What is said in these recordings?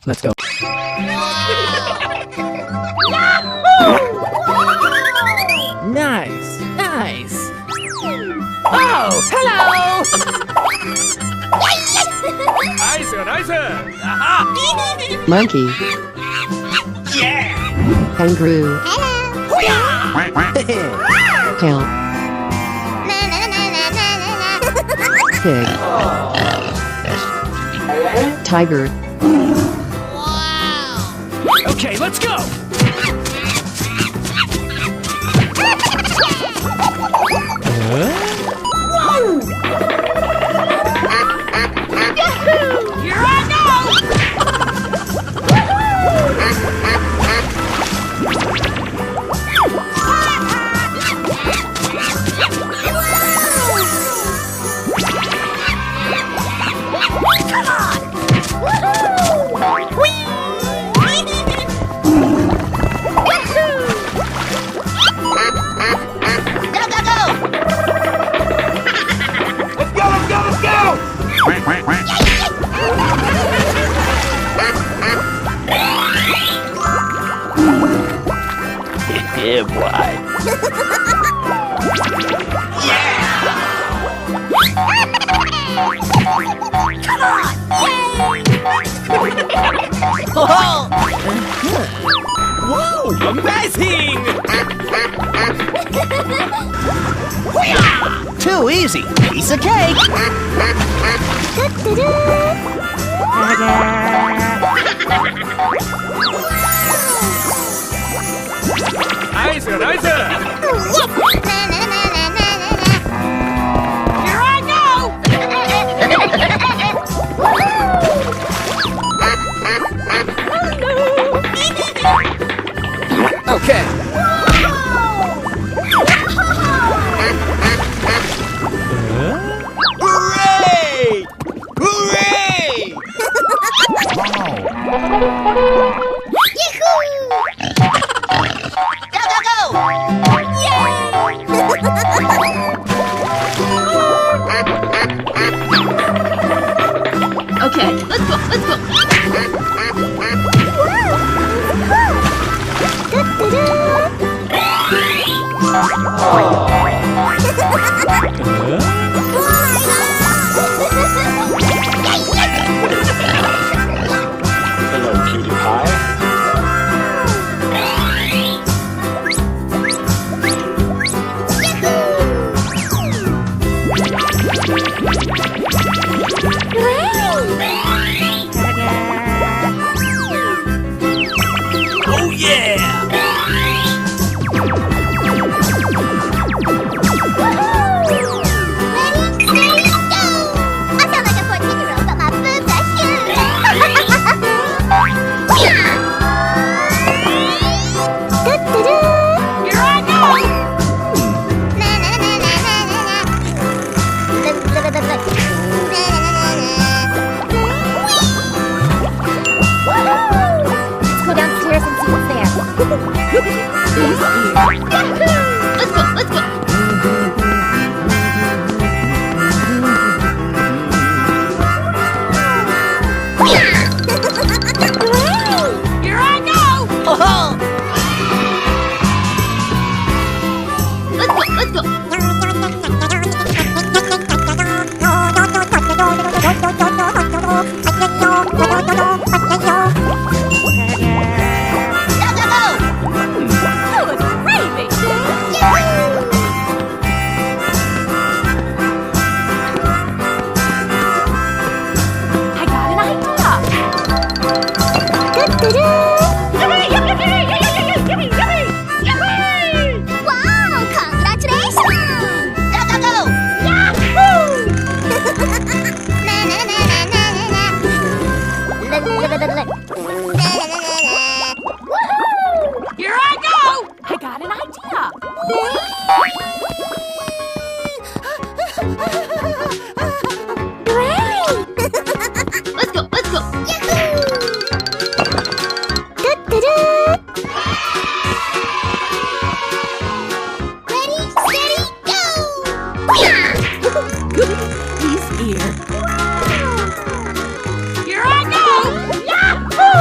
Let's go. Nice, nice. Oh, hello! Nice, nice. Aha! Monkey. Yeah! Kangaroo. Cow. Pig. Tiger. Okay, let's go! Here I go! Come on! Woohoo! Whee! Go, go, go! Let's go, let's go, let's go! Yeah, boy. Come on! Whoa, amazing! Too easy. Piece of cake. Nice, nice. Here I go! Okay. Hooray! Hooray! Go, go, go! Okay, let's go, let's go. Hello, cutie pie. Oh yeah! Let's go, let's go. Here I go. Let's go, let's go. That was crazy. I got an idea. Wow, congratulations! Go, go, go! Yahoo! Woohoo! Here I go! I got an idea. Great! Let's go, let's go! Ready, steady, go! He's here. Here I go! Yahoo!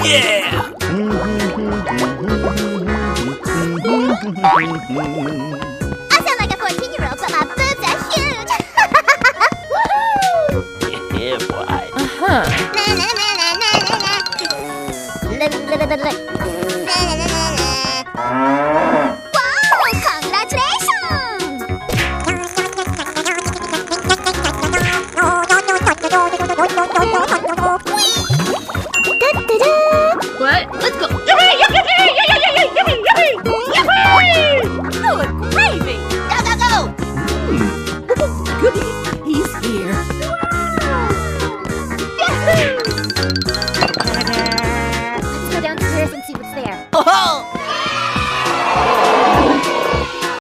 Yeah! I sound like a 14-year-old, but my boobs are huge. Woohoo! Yeah, boy. Uh-huh. Na, na, na, na, na, na, na.